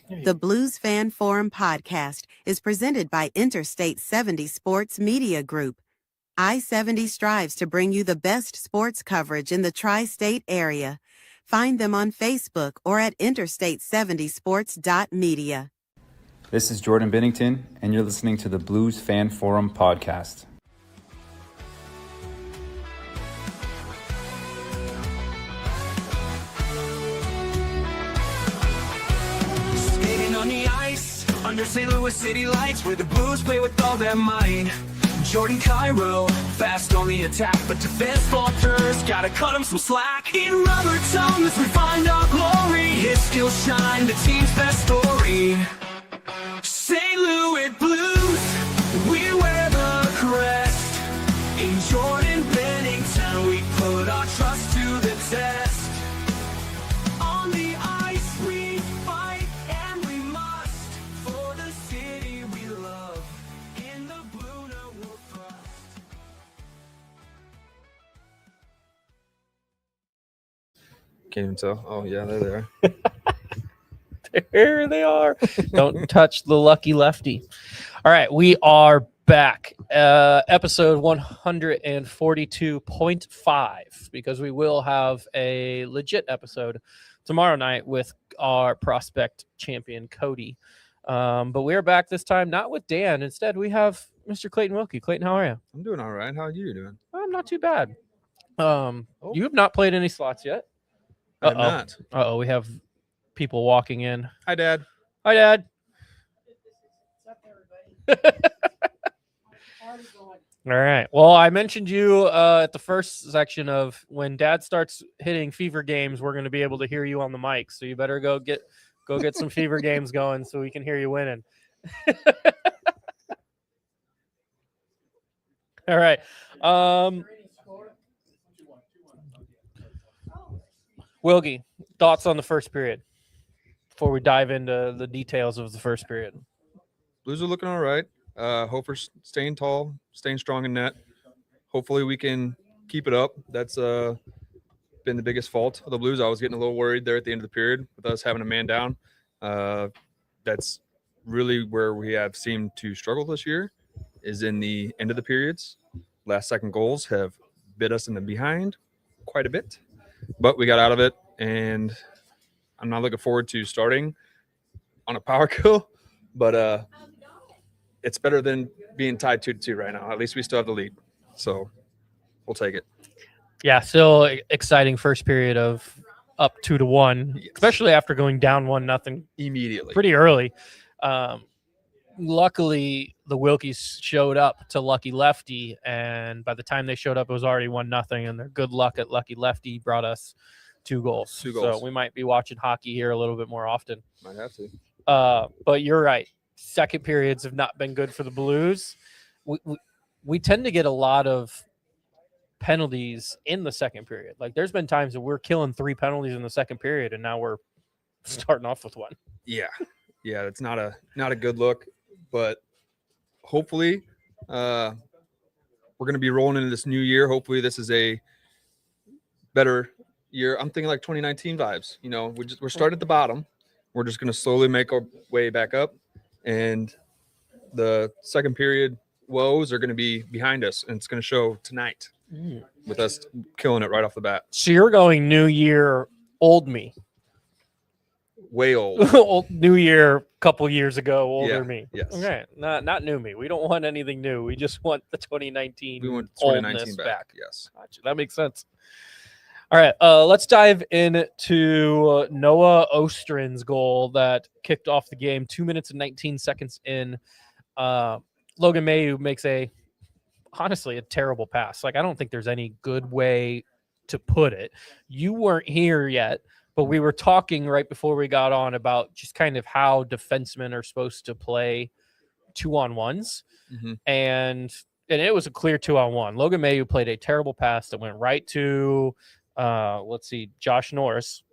The Blues Fan Forum podcast is presented by Interstate 70 Sports Media Group. I-70 strives to bring you the best sports coverage in the tri-state area. Find them on Facebook or at interstate70sports.media. This is Jordan Bennington, and you're listening to the Blues Fan Forum podcast. Skating on the ice, under St. Louis city lights, where the Blues play with all their might. Jordan Cairo, fast on the attack, but defense falters, gotta cut him some slack. In rubber tongues, we find our glory. His skills shine, the team's best story. St. Louis Blues, we wear the crest. In Jordan Bennington, we put our trust to the test. On the ice, we fight and we must, for the city we love. In the blue, no we'll thrust. Can't even tell. Oh, yeah, there they are. There they are. Don't touch the lucky lefty. All right, we are back. Episode 142.5, because we will have a legit episode tomorrow night with our prospect champion, Cody. But we're back this time, not with Dan. Instead, we have Mr. Clayton Wilkie. Clayton, how are you? I'm doing all right. How are you doing? I'm not too bad. You have not played any slots yet? I'm not. Uh-oh, we have people walking in. Hi, Dad. Hi, Dad. All right. Well, I mentioned you at the first section of when Dad starts hitting fever games, we're going to be able to hear you on the mic. So you better go get some fever games going so we can hear you winning. All right. Wilgie, thoughts on the first period before we dive into the details of the first period? Blues are looking all right. Hope we're staying tall, staying strong in net. Hopefully we can keep it up. That's been the biggest fault of the Blues. I was getting a little worried there at the end of the period with us having a man down. That's really where we have seemed to struggle this year, is in the end of the periods. Last second goals have bit us in the behind quite a bit, but we got out of it, and I'm not looking forward to starting on a power kill, but it's better than being tied 2-2 right now. At least we still have the lead, so we'll take it. Yeah, still exciting first period of up 2-1, Yes. especially after going down 1-0 Immediately. pretty early. Luckily, the Wilkies showed up to Lucky Lefty, and by the time they showed up, it was already 1-0, and their good luck at Lucky Lefty brought us two goals. So we might be watching hockey here a little bit more often. Might have to. But you're right. Second periods have not been good for the Blues. We tend to get a lot of penalties in the second period. Like, there's been times that we're killing 3 penalties in the second period, and now we're starting off with one. Yeah, it's not a good look, but hopefully we're going to be rolling into this new year. Hopefully this is a better year. I'm thinking like 2019 vibes. You know, we're starting at the bottom. We're just going to slowly make our way back up, and the second period woes are going to be behind us, and it's going to show tonight with us killing it right off the bat. So you're going new year, old me. Way old. Old new year, couple years ago, older me. Yes. Okay, not new me. We don't want anything new. We just want the 2019. We want 2019 oldness back. Yes. Gotcha. That makes sense. All right, let's dive into Noah Ostrin's goal that kicked off the game 2 minutes and 19 seconds in. Logan Mayu makes honestly a terrible pass. Like, I don't think there's any good way to put it. You weren't here yet, but we were talking right before we got on about just kind of how defensemen are supposed to play 2-on-1s. Mm-hmm. And it was a clear 2-on-1. Logan Mayu played a terrible pass that went right to Josh Norris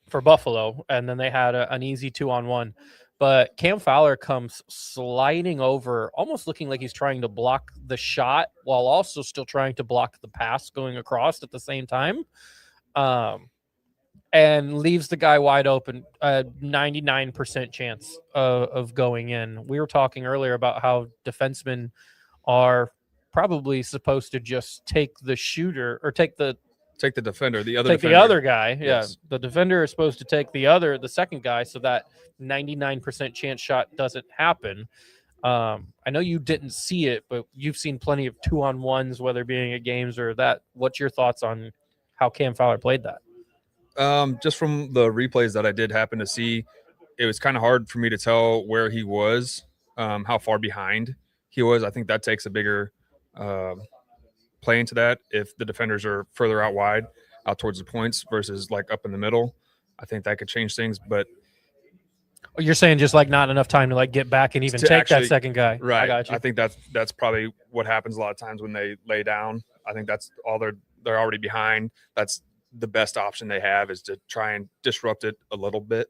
for Buffalo, and then they had an easy 2-on-1. But Cam Fowler comes sliding over, almost looking like he's trying to block the shot while also still trying to block the pass going across at the same time. and leaves the guy wide open, 99% chance of going in. We were talking earlier about how defensemen are probably supposed to just take the shooter or take the defender, the other take defender. the other guy. Yeah, Yes. the defender is supposed to take the second guy, so that 99% chance shot doesn't happen. I know you didn't see it, but you've seen plenty of 2-on-1s, whether being at games or that. What's your thoughts on how Cam Fowler played that? Just from the replays that I did happen to see, it was kind of hard for me to tell where he was, how far behind he was. I think that takes a bigger play into that. If the defenders are further out wide, out towards the points versus like up in the middle, I think that could change things. But You're saying just like not enough time to like get back and even take that second guy. Right. I got you. I think that's probably what happens a lot of times when they lay down. I think that's all they're already behind. That's the best option they have, is to try and disrupt it a little bit.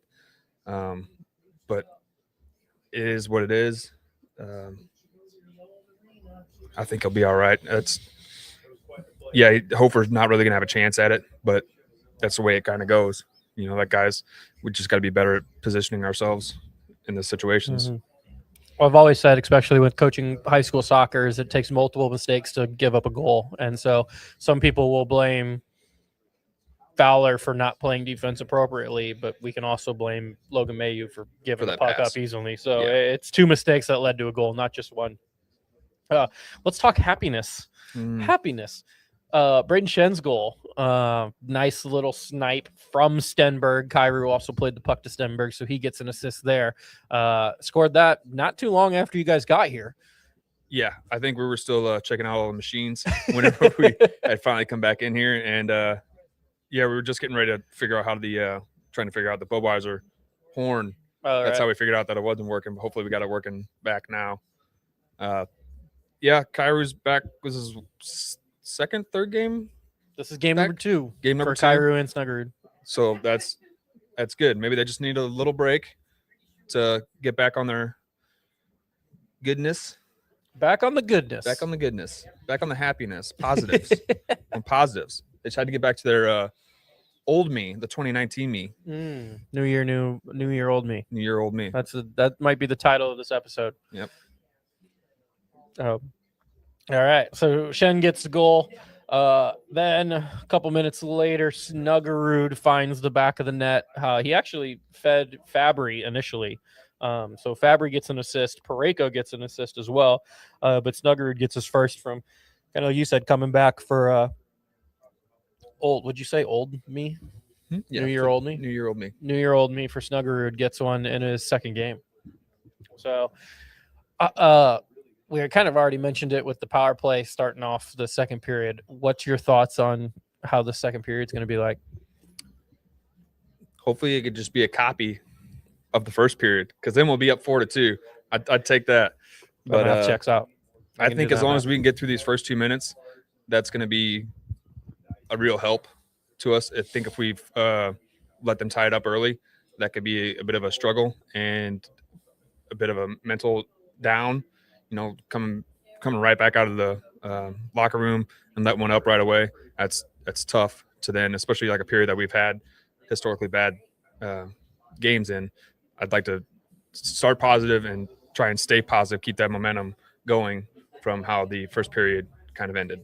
But it is what it is. I think he'll be all right. Hofer's not really gonna have a chance at it, but that's the way it kind of goes. You know, we just got to be better at positioning ourselves in the situations. Mm-hmm. Well, I've always said, especially with coaching high school soccer, is it takes multiple mistakes to give up a goal. And so some people will blame Fowler for not playing defense appropriately, but we can also blame Logan Mayu for giving the puck up easily. So it's two mistakes that led to a goal, not just one. Let's talk happiness. Happiness. Braden Shen's goal. Nice little snipe from Stenberg. Kyrou also played the puck to Stenberg, so he gets an assist there. Scored that not too long after you guys got here. Yeah, I think we were still checking out all the machines whenever we had finally come back in here. And, we were just getting ready to figure out how trying to figure out the Budweiser horn. That's how we figured out that it wasn't working. But hopefully we got it working back now. Kyrou's back. Was his third game? This is game number 2. Game number for 2. Kyrou and Snuggerud. So that's good. Maybe they just need a little break to get back on their goodness. Back on the goodness. Back on the goodness. Back on the happiness. Positives. And positives. They tried to get back to their old me, the 2019 me. New year, old me. New year, old me. That might be the title of this episode. Yep. All right. So Shen gets the goal. Then a couple minutes later, Snuggerud finds the back of the net. He actually fed Fabry initially. So Fabry gets an assist. Pareko gets an assist as well. But Snuggerud gets his first from, kind of like you said, coming back for would you say old me? Yeah, New year, old me? New year, old me. New year, old me for Snuggerud gets one in his second game. So, we kind of already mentioned it with the power play starting off the second period. What's your thoughts on how the second period is going to be like? Hopefully it could just be a copy of the first period, because then we'll be up 4-2. I'd take that. But math checks out. I think as long as we can get through these first 2 minutes, that's going to be a real help to us. I think if we've let them tie it up early, that could be a bit of a struggle and a bit of a mental down. You know, coming right back out of the locker room and let one up right away. That's tough to then, especially like a period that we've had historically bad games in. I'd like to start positive and try and stay positive, keep that momentum going from how the first period kind of ended.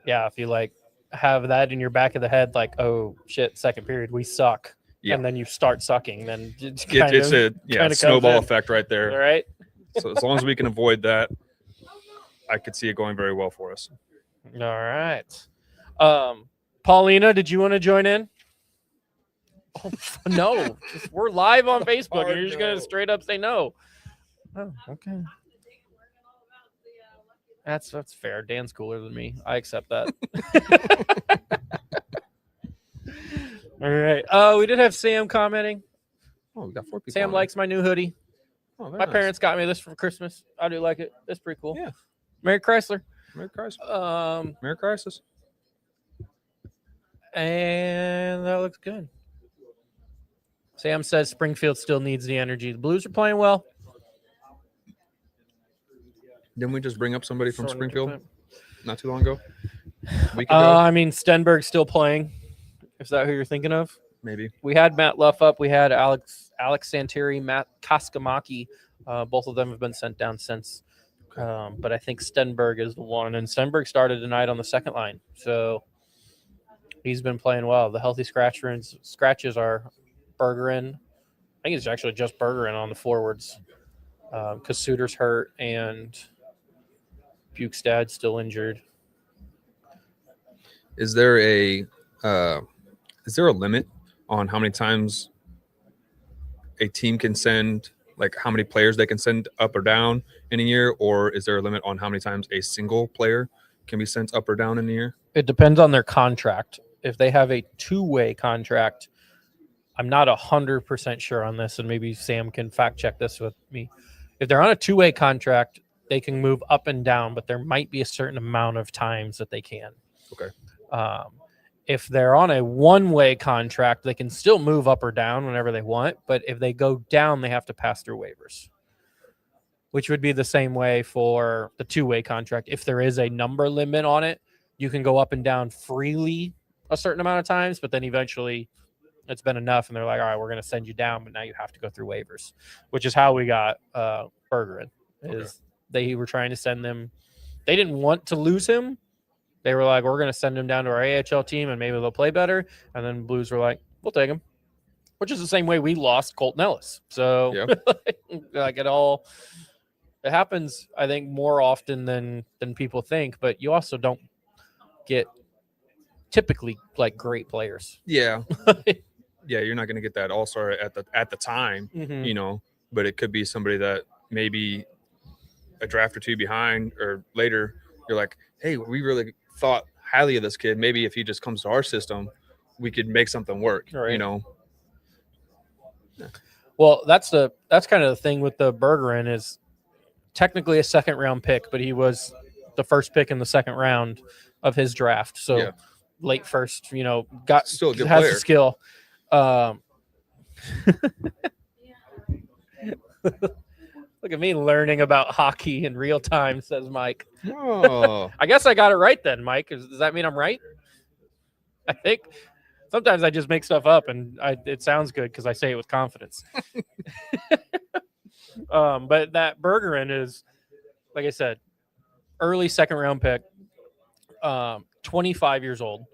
Yeah, if you like have that in your back of the head, like, oh shit, second period we suck, and then you start sucking, then it's a snowball effect right there. All right. So as long as we can avoid that, I could see it going very well for us. All right. Paulina, did you want to join in? Oh, no. We're live on Facebook, and you're just going to straight up say no. Oh, okay. That's fair. Dan's cooler than me. I accept that. All right. We did have Sam commenting. Oh, we got 4 people. Sam likes my new hoodie. Oh, my parents got me this for Christmas. I do like it. It's pretty cool. Yeah. Merry Chrysler. Merry Chrysler. Merry Crisis. And that looks good. Sam says Springfield still needs the energy. The Blues are playing well. Didn't we just bring up somebody from Springfield not too long ago? I mean, Stenberg's still playing. Is that who you're thinking of? maybe. We had Matt Luff up. We had Alex Santeri, Matt Kaskamaki. Both of them have been sent down since. But I think Stenberg is the one. And Stenberg started tonight on the second line. So he's been playing well. The healthy scratches are Bergeron. I think it's actually just Bergeron on the forwards because Suter's hurt and Bukestad's still injured. Is there a limit on how many times a team can send, like how many players they can send up or down in a year, or is there a limit on how many times a single player can be sent up or down in a year? It depends on their contract. If they have a two-way contract, I'm not 100% sure on this, and maybe Sam can fact check this with me. If they're on a two-way contract, they can move up and down, but there might be a certain amount of times that they can. Okay. If they're on a one-way contract, they can still move up or down whenever they want, but if they go down, they have to pass through waivers, which would be the same way for the two-way contract. If there is a number limit on it, you can go up and down freely a certain amount of times, but then eventually it's been enough, and they're like, all right, we're going to send you down, but now you have to go through waivers, which is how we got Bergeron. They were trying to send them. They didn't want to lose him. They were like, we're going to send him down to our AHL team, and maybe they'll play better. And then Blues were like, we'll take him, which is the same way we lost Colton Ellis. So like it happens, I think, more often than people think, but you also don't get typically like great players. Yeah. Yeah, you're not going to get that all-star at the time, you know, but it could be somebody that maybe a draft or two behind or later, you're like, hey, we really thought highly of this kid. Maybe if he just comes to our system, we could make something work, you know? Yeah. Well, that's kind of the thing with the Bergeron is technically a second-round pick, but he was the first pick in the second round of his draft. So late first, you know, still a good has player. the skill. Look at me learning about hockey in real time, says Mike. Oh. I guess I got it right then, Mike. Does that mean I'm right? I think sometimes I just make stuff up and it sounds good because I say it with confidence. But that Bergeron is, like I said, early second round pick, 25 years old.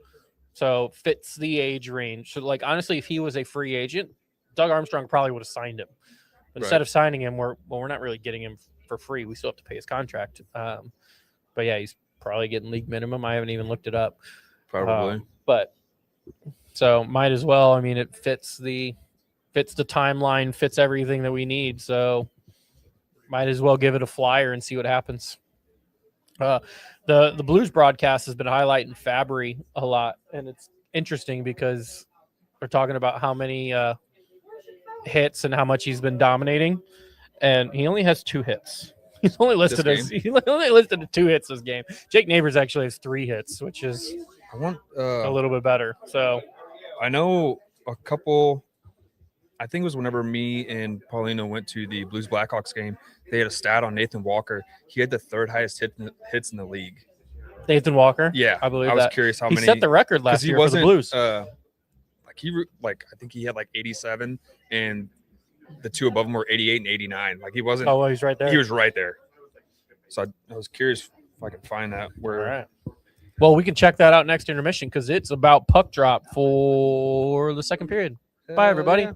So fits the age range. So, like, honestly, if he was a free agent, Doug Armstrong probably would have signed him. Instead of signing him, we're not really getting him for free. We still have to pay his contract. But yeah, he's probably getting league minimum. I haven't even looked it up. Probably. But so might as well. I mean, it fits the timeline, fits everything that we need. So might as well give it a flyer and see what happens. The Blues broadcast has been highlighting Fabry a lot, and it's interesting because they're talking about how many hits and how much he's been dominating, and he only has 2 hits. He's only listed as 2 hits this game. Jake Neighbors actually has 3 hits, which is a little bit better. So I know a couple. I think it was whenever me and Paulina went to the Blues Blackhawks game. They had a stat on Nathan Walker. He had the 3rd highest hits in the league. Nathan Walker, yeah, I believe I was that. curious how he many. He set the record last year for the Blues. I think he had like 87, and the 2 above him were 88 and 89. Like he wasn't. Oh, well, he's right there. He was right there. So I was curious if I could find that. All right. Well, we can check that out next intermission because it's about puck drop for the second period. Bye, everybody. Yeah.